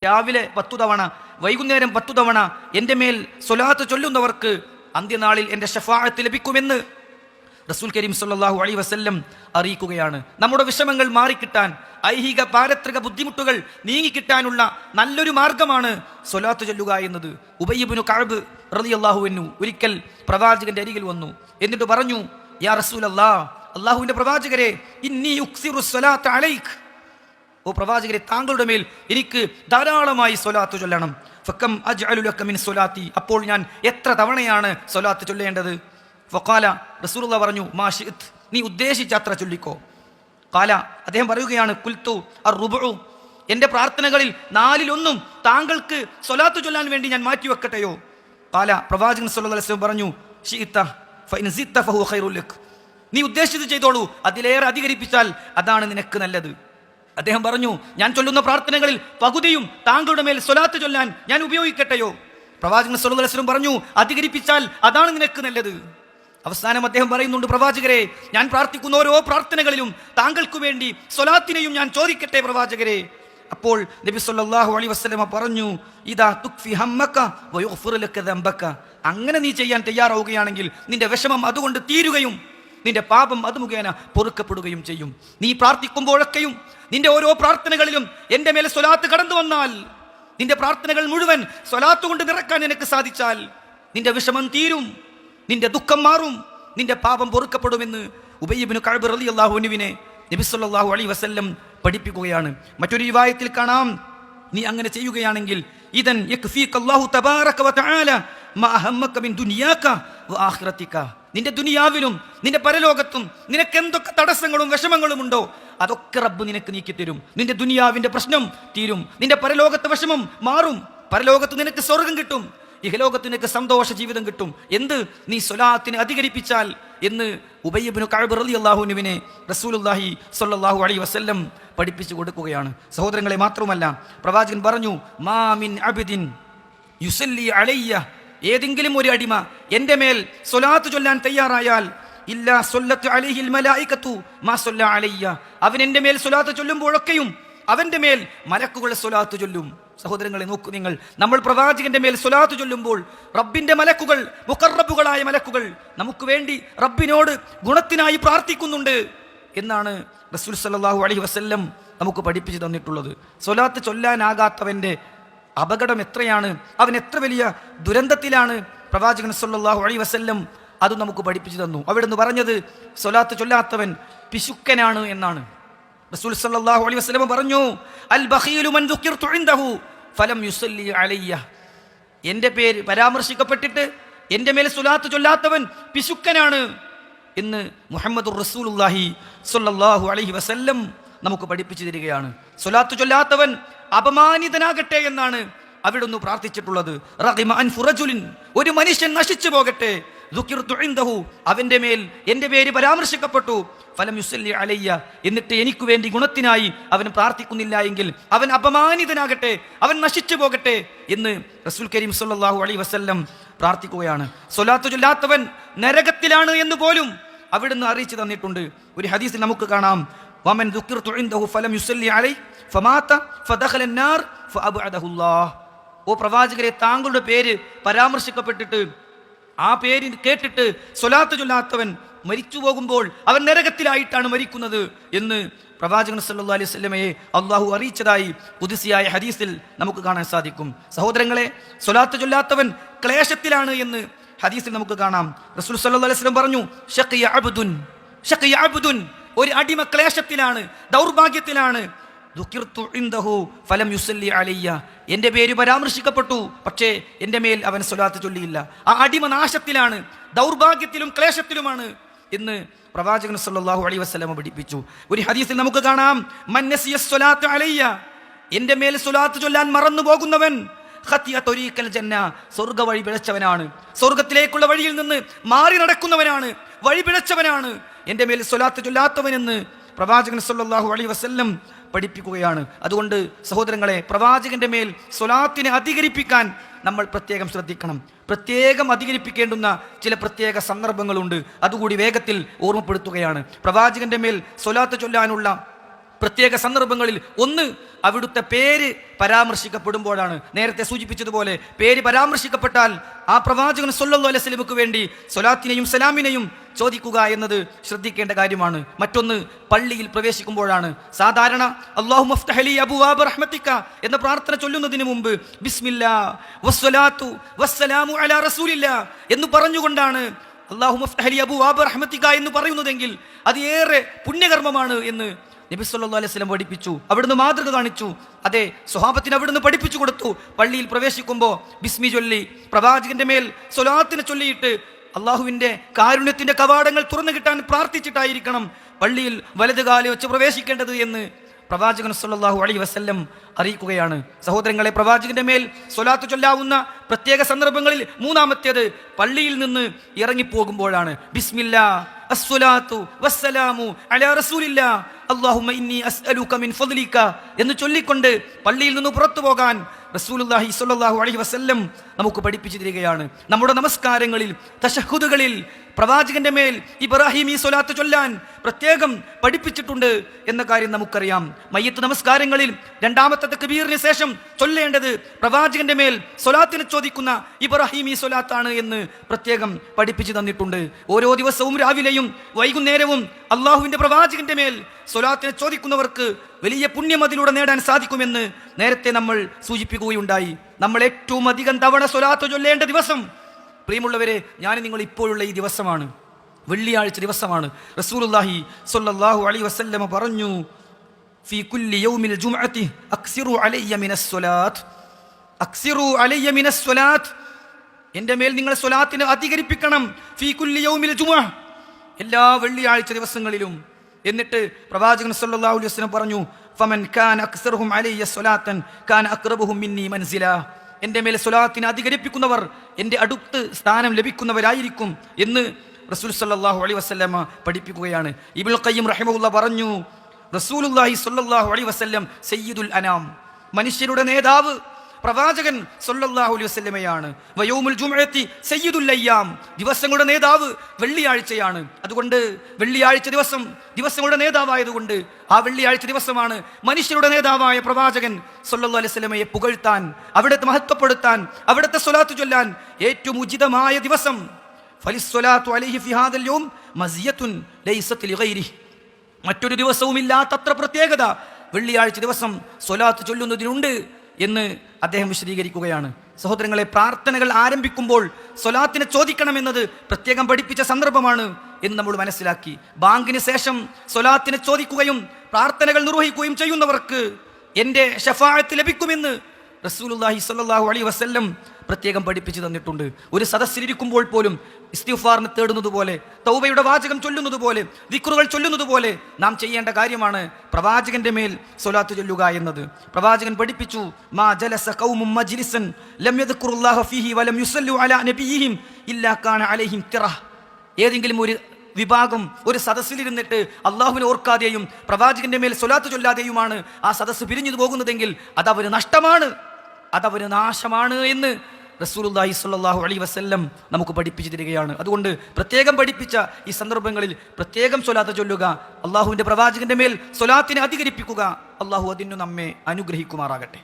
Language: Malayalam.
രാവിലെ 10 തവണ, വൈകുന്നേരം 10 തവണ എൻ്റെ മേൽ സ്വലാത്ത് ചൊല്ലുന്നവർക്ക് അന്ത്യനാളിൽ എൻ്റെ ഷഫാഅത്ത് ലഭിക്കുമെന്ന് റസൂൽ കരീം സല്ലല്ലാഹു അലൈഹി വസല്ലം അറിയിക്കുകയാണ്. നമ്മുടെ വിഷമങ്ങൾ മാറിക്കിട്ടാൻ, ഐഹിക പാരത്രിക ബുദ്ധിമുട്ടുകൾ നീങ്ങിക്കിട്ടാനുള്ള നല്ലൊരു മാർഗമാണ് സ്വലാത്ത് ചൊല്ലുക എന്നത്. ഉബയ്യ് ഇബ്നു കഅബ് റളിയല്ലാഹു അൻഹു ഒരിക്കൽ പ്രവാചകന്റെ അരികിൽ വന്നു. എന്നിട്ട് പറഞ്ഞു, യാ റസൂലല്ലാഹ്, അല്ലാഹുവിന്റെ പ്രവാചകരെ, ഇന്നി ഉക്സിറു സ്വലാത്ത അലൈക്, ഓ പ്രവാചകരെ, താങ്കളുടെ മേൽ എനിക്ക് ധാരാളമായി സ്വലാത്ത് ചൊല്ലണം. ഫകം അജ്അലു ലക മിൻ സ്വലാത്തി, അപ്പോൾ ഞാൻ എത്ര തവണയാണ് സ്വലാത്ത് ചൊല്ലേണ്ടത്? ഫഖാല, റസൂലുള്ളാഹി പറഞ്ഞു, മാ ശിഅത്, നീ ഉദ്ദേശിച്ച അത്ര ചൊല്ലിക്കോ. ഖാല, അദ്ദേഹം പറയുകയാണ്, ഖുൽതു അർറുബഉ, എൻ്റെ പ്രാർത്ഥനകളിൽ 4/1 താങ്കൾക്ക് സ്വലാത്ത് ചൊല്ലാൻ വേണ്ടി ഞാൻ മാറ്റിവെക്കട്ടെയോ? ഖാല, പ്രവാചകൻ സല്ലല്ലാഹു അലൈഹി വസല്ലം പറഞ്ഞു, ശിഅത ഫഇൻ സിത്ത ഫഹുവ ഖൈറുൽ ലക്, നീ ഉദ്ദേശിച്ചത് ചെയ്തോളൂ, അതിലേറെ അധികരിപ്പിച്ചാൽ അതാണ് നിനക്ക് നല്ലത്. അദ്ദേഹം പറഞ്ഞു, ഞാൻ ചൊല്ലുന്ന പ്രാർത്ഥനകളിൽ പകുതിയും താങ്കളുടെ മേൽ സ്വലാത്ത് ചൊല്ലാൻ ഞാൻ ഉപയോഗിക്കട്ടെയോ? പ്രവാചകൻ സല്ലല്ലാഹു അലൈഹി വസല്ലം പറഞ്ഞു, അധികരിപ്പിച്ചാൽ അതാണ് നിനക്ക് നല്ലത്. അവസാനം അദ്ദേഹം പറയുന്നുണ്ട്, പ്രവാചകരെ, ഞാൻ പ്രാർത്ഥിക്കുന്ന ഓരോ പ്രാർത്ഥനകളിലും താങ്കൾക്ക് വേണ്ടി സ്വലാത്തിനെയും ഞാൻ ചോദിക്കട്ടെ പ്രവാചകരെ? അപ്പോൾ നബി സല്ലല്ലാഹു അലൈഹി വസല്ലം പറഞ്ഞു, ഇദാ തുക്ഫി ഹമ്മക വയുഗ്ഫിറു ലക ദംബക, അങ്ങനെ നീ ചെയ്യാൻ തയ്യാറാവുകയാണെങ്കിൽ നിന്റെ വിഷമം അതുകൊണ്ട് തീരുകയും നിന്റെ പാപം അത് മുഖേന പൊറുക്കപ്പെടുകയും ചെയ്യും. നീ പ്രാർത്ഥിക്കുമ്പോഴൊക്കെയും നിന്റെ ഓരോ പ്രാർത്ഥനകളിലും എൻ്റെ മേലെ സ്വലാത്ത് കടന്നു വന്നാൽ, നിന്റെ പ്രാർത്ഥനകൾ മുഴുവൻ സ്വലാത്ത് കൊണ്ട് നിറക്കാൻ നിനക്ക് സാധിച്ചാൽ നിന്റെ വിഷമം തീരും, നിന്റെ ദുഃഖം മാറും, നിന്റെ പാപം പൊറുക്കപ്പെടുമെന്ന് ഉബയ്യ് ഇബ്നു കഅബ് റളിയല്ലാഹു അൻഹുവിനെ നബി സല്ലല്ലാഹു അലൈഹി വസല്ലം പഠിപ്പിക്കുകയാണ്. മറ്റൊരു റിവായത്തിൽ കാണാം, നീ അങ്ങനെ ചെയ്യുകയാണെങ്കിൽ ഇദൻ യക്ഫീക അല്ലാഹു തബാറക വ തആല മാ അഹമ്മക മിൻ ദുനിയാക വ ആഖിറതിക, നിന്റെ ദുനിയാവിലും നിന്റെ പരലോകത്തും നിനക്ക് എന്തൊക്കെ തടസ്സങ്ങളും വിഷമങ്ങളും ഉണ്ടോ അതൊക്കെ റബ്ബ് നിനക്ക് നീക്കിത്തരും. നിന്റെ ദുനിയാവിന്റെ പ്രശ്നം തീരും, നിന്റെ പരലോകത്തെ വിഷമം മാറും, പരലോകത്ത് നിനക്ക് സ്വർഗം കിട്ടും, ഇഹലോകത്ത് നിനക്ക് സന്തോഷ ജീവിതം കിട്ടും. എന്ത്? നീ സ്വലാത്തിനെ അധികരിപ്പിച്ചാൽ എന്ന് ഉബയ്യ് ഇബ്നു കഅബ് റളിയല്ലാഹു അൻഹുവിനെ റസൂലുള്ളാഹി സ്വല്ലല്ലാഹു അലൈഹി വസല്ലം പഠിപ്പിച്ചു കൊടുക്കുകയാണ്. സഹോദരങ്ങളെ, മാത്രമല്ല പ്രവാചകൻ പറഞ്ഞു, മാ മിൻ അബ്ദിൻ യുസല്ലി അലയ്യ, ഏതെങ്കിലും ഒരു അടിമ എൻ്റെ മേൽ സ്വലാത്ത് ചൊല്ലാൻ തയ്യാറായാൽ, ഇല്ലാ സ്വല്ലത്ത് അലൈഹിൽ മലായികത്തു മാ സ്വല്ല അലയ്യ, അവൻ എൻ്റെ മേൽ സ്വലാത്ത് ചൊല്ലുമ്പോഴൊക്കെയും അവൻ്റെ മേൽ മലക്കുകൾ സ്വലാത്ത് ചൊല്ലും. സഹോദരങ്ങളെ, നോക്കൂ നിങ്ങൾ, നമ്മൾ പ്രവാചകന്റെ മേൽ സ്വലാത്ത് ചൊല്ലുമ്പോൾ റബ്ബിന്റെ മലക്കുകൾ, മുഖറബുകളായ മലക്കുകൾ നമുക്ക് വേണ്ടി റബ്ബിനോട് ഗുണത്തിനായി പ്രാർത്ഥിക്കുന്നുണ്ട് എന്നാണ് റസൂൽ സല്ലല്ലാഹു അലൈഹി വസല്ലം നമുക്ക് പഠിപ്പിച്ചു തന്നിട്ടുള്ളത്. സ്വലാത്ത് ചൊല്ലാനാകാത്തവന്റെ അപകടം എത്രയാണ്, അവൻ എത്ര വലിയ ദുരന്തത്തിലാണ്, പ്രവാചകൻ സല്ലല്ലാഹു അലൈഹി വസല്ലം അത് നമുക്ക് പഠിപ്പിച്ചു തന്നു. അവിടുന്ന് പറഞ്ഞത്, സ്വലാത്ത് ചൊല്ലാത്തവൻ പിശുക്കനാണ് എന്നാണ്. റസൂൽ സല്ലല്ലാഹു അലൈഹി വസല്ലം പറഞ്ഞു, അൽ ബഖീലു മൻ ദുഖിർതു ഇൻദഹു ഫലം യുസല്ലി അലയ്യ, എൻ്റെ പേര് പരാമർശിക്കപ്പെട്ടിട്ട് എൻ്റെ മേൽ സ്വലാത്ത് ചൊല്ലാത്തവൻ പിശുക്കനാണ് എന്ന് മുഹമ്മദുർ റസൂലുള്ളാഹി സ്വല്ലല്ലാഹു അലൈഹി വസല്ലം നമുക്ക് പഠിപ്പിച്ചു തരികയാണ്. സ്വലാത്ത് ചൊല്ലാത്തവൻ അപമാനിതനാകട്ടെ എന്നാണ് അവിടുന്ന് പ്രാർത്ഥിച്ചിട്ടുള്ളത്. റഗിമ അൻഫു റജുലിൻ, ഒരു മനുഷ്യൻ നശിച്ചു പോകട്ടെ, ദുഖിർതു ഇൻദഹു, അവൻ്റെ മേൽ എൻ്റെ പേര് പരാമർശിക്കപ്പെട്ടു, ഫലം യുസല്ലി അലയ്യ, എന്നിട്ട് എനിക്ക് വേണ്ടി ഗുണത്തിനായി അവൻ പ്രാർത്ഥിക്കുന്നില്ല എങ്കിൽ അവൻ അപമാനിതനാകട്ടെ, അവൻ നശിച്ചു പോകട്ടെ എന്ന് റസൂൽ കരീം സല്ലല്ലാഹു അലൈഹി വസല്ലം പ്രാർത്ഥിക്കുകയാണ്. സ്വലാത്ത് ചൊല്ലാത്തവൻ നരകത്തിലാണ് എന്ന് പോലും അവിടുന്ന് അറിയിച്ചു തന്നിട്ടുണ്ട്. ഒരു ഹദീസിൽ നമുക്ക് കാണാം, വമൻ ദുഖിർതു ഇൻദഹു ഫലം യുസല്ലി അലൈഹി ഫമാത ഫദഖല അന്നാർ ഫഅബ്അദഹു അല്ലാഹ്, ഓ പ്രവാചകരെ, താങ്കളുടെ പേര് പരാമർശിക്കപ്പെട്ടിട്ട് ആ പേര് കേട്ടിട്ട് സ്വലാത്ത് ചൊല്ലാത്തവൻ മരിച്ചു പോകുമ്പോൾ അവൻ നരകത്തിലായിട്ടാണ് മരിക്കുന്നത് എന്ന് പ്രവാചകൻ സല്ലല്ലാഹു അലൈഹി വസല്ലമയെ അള്ളാഹു അറിയിച്ചതായി ഖുദ്സിയായ ഹദീസിൽ നമുക്ക് കാണാൻ സാധിക്കും. സഹോദരങ്ങളെ, സ്വലാത്ത് ചൊല്ലാത്തവൻ ക്ലേശത്തിലാണ് എന്ന് ഹദീസിൽ നമുക്ക് കാണാം. റസൂൽ സല്ലല്ലാഹു അലൈഹി വസല്ലം പറഞ്ഞു, ശഖിയ അബ്ദുൻ, ശഖിയ അബ്ദുൻ, ഒരു അടിമ ക്ലേശത്തിലാണ്, ദൗർഭാഗ്യത്തിലാണ്. ദുഖിർതു ഇൻദഹു ഫലം യുസല്ലി അലയ്യ, എൻ്റെ പേര് പരാമർശിക്കപ്പെട്ടു, പക്ഷേ എൻ്റെ മേൽ അവൻ സ്വലാത്ത് ചൊല്ലിയില്ല. ആ അടിമ നാശത്തിലാണ്, ദൗർഭാഗ്യത്തിലും ക്ലേശത്തിലുമാണ് എന്ന് പ്രവാചകൻ സല്ലല്ലാഹു അലൈഹി വസല്ലം പഠിപ്പിച്ചു. ഒരു ഹദീസിൽ നമുക്ക് കാണാം, മൻ നസിയ സ്വലാത്ത് അലയ്യ, എൻ്റെ മേൽ സ്വലാത്ത് ചൊല്ലാൻ മറന്നു പോകുന്നവൻ ഖതിയ ത്വരീഖൽ ജന്ന, സ്വർഗ്ഗ വഴി പിഴച്ചവനാണ്, സ്വർഗ്ഗത്തിലേക്കുള്ള വഴിയിൽ നിന്ന് മാറി നടക്കുന്നവനാണ്, വഴി പിഴച്ചവനാണ് എൻ്റെ മേൽ സ്വലാത്ത് ചൊല്ലാത്തവനെന്ന് പ്രവാചകൻ സല്ലല്ലാഹു അലൈഹി വസല്ലം പഠിപ്പിക്കുകയാണ്. അതുകൊണ്ട് സഹോദരങ്ങളെ, പ്രവാചകന്റെ മേൽ സ്വലാത്തിനെ അധികരിപ്പിക്കാൻ നമ്മൾ പ്രത്യേകം ശ്രദ്ധിക്കണം. പ്രത്യേകം അധികരിപ്പിക്കേണ്ടുന്ന ചില പ്രത്യേക സന്ദർഭങ്ങളുണ്ട്, അതുകൂടി വേഗത്തിൽ ഓർമ്മപ്പെടുത്തുകയാണ്. പ്രവാചകന്റെ മേൽ സ്വലാത്ത് ചൊല്ലാനുള്ള പ്രത്യേക സന്ദർഭങ്ങളിൽ. ഒന്ന്, അവിടുത്തെ പേര് പരാമർശിക്കപ്പെടുമ്പോഴാണ്. നേരത്തെ സൂചിപ്പിച്ചതുപോലെ പേര് പരാമർശിക്കപ്പെട്ടാൽ ആ പ്രവാചകൻ സല്ലല്ലാഹു അലൈഹി വസല്ലമക്ക് വേണ്ടി സ്വലാത്തിനെയും സലാമിനെയും ചോദിക്കുക എന്നത് ശ്രദ്ധിക്കേണ്ട കാര്യമാണ്. മറ്റൊന്ന്, പള്ളിയിൽ പ്രവേശിക്കുമ്പോഴാണ്. സാധാരണ അല്ലാഹുമ്മ ഫ്തഹ് ലി അബ്വാബ റഹ്മതിക എന്ന പ്രാർത്ഥന ചൊല്ലുന്നതിന് മുമ്പ് ബിസ്മില്ലാ വസ്സലാത്തു വസ്സലാമു അലാ റസൂലില്ലാ എന്ന് പറഞ്ഞുകൊണ്ടാണ് അല്ലാഹുമ്മ ഫ്തഹ് ലി അബ്വാബ റഹ്മതിക എന്ന് പറയുന്നതെങ്കിൽ അത് ഏറെ പുണ്യകർമ്മമാണ് എന്ന് നബി സല്ലല്ലാഹു അലൈഹി വസല്ലം പഠിപ്പിച്ചു. അവിടുന്ന് മാതൃക കാണിച്ചു. അതെ, സ്വഹാബത്തിന് അവിടുന്ന് പഠിപ്പിച്ചു കൊടുത്തു. പള്ളിയിൽ പ്രവേശിക്കുമ്പോൾ ബിസ്മി ചൊല്ലി പ്രവാചകന്റെ മേൽ സ്വലാത്തിനെ ചൊല്ലിയിട്ട് അള്ളാഹുവിൻ്റെ കാരുണ്യത്തിൻ്റെ കവാടങ്ങൾ തുറന്നു കിട്ടാൻ പ്രാർത്ഥിച്ചിട്ടായിരിക്കണം പള്ളിയിൽ വലത് കാല് വെച്ച് പ്രവേശിക്കേണ്ടത് എന്ന് പ്രവാചകൻ സല്ലല്ലാഹു അലൈഹി വസല്ലം അറിയിക്കുകയാണ്. സഹോദരങ്ങളെ, പ്രവാചകന്റെ മേൽ സ്വലാത്ത് ചൊല്ലാവുന്ന പ്രത്യേക സന്ദർഭങ്ങളിൽ മൂന്നാമത്തേത് പള്ളിയിൽ നിന്ന് ഇറങ്ങിപ്പോകുമ്പോഴാണ്. ബിസ്മില്ലാ അസ്സലാത്തു വസ്സലാമു അലാ റസൂലില്ലാ അല്ലാഹുമ്മ ഇന്നി അസ്അലുക മിൻ ഫദ്ലിക എന്ന് ചൊല്ലിക്കൊണ്ട് പള്ളിയിൽ നിന്ന് പുറത്തു പോകാൻ റസൂലുള്ളാഹി സ്വല്ലല്ലാഹു അലൈഹി വസല്ലം നമുക്ക് പഠിപ്പിച്ചു തരികയാണ്. നമ്മുടെ നമസ്കാരങ്ങളിൽ, തശഹ്ഹുദുകളിൽ പ്രവാചകന്റെ മേൽ ഇബ്രാഹിമി സ്വലാത്ത് ചൊല്ലാൻ പ്രത്യേകം പഠിപ്പിച്ചിട്ടുണ്ട് എന്ന കാര്യം നമുക്കറിയാം. മയ്യിത്ത് നമസ്കാരങ്ങളിൽ രണ്ടാമത്തെ തക്ബീറിന് ശേഷം ചൊല്ലേണ്ടത് പ്രവാചകന്റെ മേൽ സ്വലാത്തിനെ ചോദിക്കുന്ന ഇബ്രാഹിമി സ്വലാത്താണ് എന്ന് പ്രത്യേകം പഠിപ്പിച്ചു തന്നിട്ടുണ്ട്. ഓരോ ദിവസവും രാവിലെയും വൈകുന്നേരവും അള്ളാഹുവിന്റെ പ്രവാചകന്റെ മേൽ സ്വലാത്തിനെ ചോദിക്കുന്നവർക്ക് വലിയ പുണ്യം അതിലൂടെ നേടാൻ സാധിക്കുമെന്ന് നേരത്തെ നമ്മൾ സൂചിപ്പിക്കുകയുണ്ടായി. നമ്മൾ ഏറ്റവും അധികം തവണ സ്വലാത്ത് ചൊല്ലേണ്ട ദിവസം, പ്രിയമുള്ളവരെ, ഞാൻ നിങ്ങൾ ഇപ്പോഴുള്ള ഈ ദിവസമാണ്, വെള്ളിയാഴ്ച ദിവസമാണ്. റസൂലുള്ളാഹി സ്വല്ലല്ലാഹു അലൈഹി വസല്ലം പറഞ്ഞു, ഫീ കുല്ലി യൗമിൽ ജുംഅത്തി അക്സിറു അലയ്യ മിനസ് സ്വലാത്ത്, അക്സിറു അലയ്യ മിനസ് സ്വലാത്ത്, എൻ്റെ മേൽ നിങ്ങൾ സ്വലാത്തിനെ അധികരിപ്പിക്കണം. ഫീ കുല്ലി യൗമിൽ ജുമുഅ, എല്ലാ വെള്ളിയാഴ്ച ദിവസങ്ങളിലും. എന്നിട്ട് പ്രവാചകൻ സല്ലല്ലാഹു അലൈഹി വസല്ലം പറഞ്ഞു, ഫമൻ കാന അക്സറുഹും അലയ്യ സ്വലാത്തൻ കാന അഖ്റബുഹും മിന്നി മൻസിലാ, എൻ്റെ മേൽ സ്വലാത്തിനെ അധികരിപ്പിക്കുന്നവർ എൻ്റെ അടുത്ത് സ്ഥാനം ലഭിക്കുന്നവരായിരിക്കും എന്ന് റസൂൽ സല്ലല്ലാഹു അലൈഹി വസല്ലം പഠിപ്പിക്കുകയാണ്. ഇബ്നുൽ ഖയ്യിം റഹിമഹുല്ലാഹ് പറഞ്ഞു, റസൂലുള്ളാഹി സ്വല്ലല്ലാഹു അലൈഹി വസല്ലം സയ്യിദുൽ അനാം, മനുഷ്യരുടെ നേതാവ് പ്രവാചകൻ സല്ലല്ലാഹു അലൈഹി വസല്ലമയാണ്. വയൗമുൽ ജുമുഅത്തി സയ്യിദുൽ അയ്യാം, ദിവസങ്ങളുടെ നേതാവ് വെള്ളിയാഴ്ചയാണ്. അതുകൊണ്ട് വെള്ളിയാഴ്ച ദിവസം ദിവസങ്ങളുടെ നേതാവായതുകൊണ്ട് ആ വെള്ളിയാഴ്ച ദിവസമാണ് മനുഷ്യരുടെ നേതാവായ പ്രവാചകൻ സല്ലല്ലാഹു അലൈഹി വസല്ലമയെ പുകഴ്ത്താൻ, അവിടുത്തെ മഹത്വപ്പെടുത്താൻ, അവിടുത്തെ സ്വലാത്ത് ചൊല്ലാൻ ഏറ്റവും ഉചിതമായ ദിവസം. ഫലിസ്വലാത്തു അലൈഹി ഫി ഹാദൽ യൗം മസിയത്തുൻ ലൈസത് ലിഗൈരിഹി, മറ്റൊരു ദിവസവും ഇല്ലാത്തത്ര പ്രത്യേകത വെള്ളിയാഴ്ച ദിവസം സ്വലാത്ത് ചൊല്ലുന്നതിനുണ്ട് എന്ന് അദ്ദേഹം വിശദീകരിക്കുകയാണ്. സഹോദരങ്ങളെ, പ്രാർത്ഥനകൾ ആരംഭിക്കുമ്പോൾ സ്വലാത്തിനെ ചോദിക്കണമെന്നത് പ്രത്യേകം പഠിപ്പിച്ച സന്ദർഭമാണ് എന്ന് നമ്മൾ മനസ്സിലാക്കി. ബാങ്കിന് ശേഷം സ്വലാത്തിനെ ചോദിക്കുകയും പ്രാർത്ഥനകൾ നിർവഹിക്കുകയും ചെയ്യുന്നവർക്ക് എൻ്റെ ശഫാഅത്ത് ലഭിക്കുമെന്ന് റസൂലുള്ളാഹി സ്വല്ലല്ലാഹു അലൈഹി വസല്ലം പ്രത്യേകം പഠിപ്പിച്ചു തന്നിട്ടുണ്ട്. ഒരു സദസ്സിലിരിക്കുമ്പോൾ പോലും ഇസ്തിഗ്ഫാറിനെ തേടുന്നത് പോലെ, തൗബയുടെ വാചകം ചൊല്ലുന്നത് പോലെ, ദിക്റുകൾ ചൊല്ലുന്നത് പോലെ നാം ചെയ്യേണ്ട കാര്യമാണ് പ്രവാചകന്റെ മേൽ സ്വലാത്ത് ചൊല്ലുക എന്നത്. പ്രവാചകൻ പഠിപ്പിച്ചു, മാ ജലസ ഖൗമും മജ്ലിസൻ ലം യദ്കുറുല്ലാഹ ഫീഹി വലം യുസല്ലു അലാ നബിയിഹിം ഇല്ലാ കാന അലൈഹിം തിറഹ്, ഏതെങ്കിലും ഒരു വിഭാഗം ഒരു സദസ്സിലിരുന്നിട്ട് അള്ളാഹുവിനെ ഓർക്കാതെയും പ്രവാചകന്റെ മേൽ സ്വലാത്ത് ചൊല്ലാതെയുമാണ് ആ സദസ്സ് പിരിഞ്ഞു പോകുന്നതെങ്കിൽ അതവന് നഷ്ടമാണ്, അതവന് നാശമാണ് എന്ന് റസൂലുള്ളാഹി സ്വല്ലല്ലാഹു അലൈഹി വസല്ലം നമുക്ക് പഠിപ്പിച്ചു തരികയാണ്. അതുകൊണ്ട് പ്രത്യേകം പഠിപ്പിച്ച ഈ സന്ദർഭങ്ങളിൽ പ്രത്യേകം സ്വലാത്ത് ചൊല്ലുക, അള്ളാഹുവിൻ്റെ പ്രവാചകന്റെ മേൽ സ്വലാത്തിനെ അധികരിപ്പിക്കുക. അള്ളാഹു അതിനു നമ്മെ അനുഗ്രഹിക്കുമാറാകട്ടെ.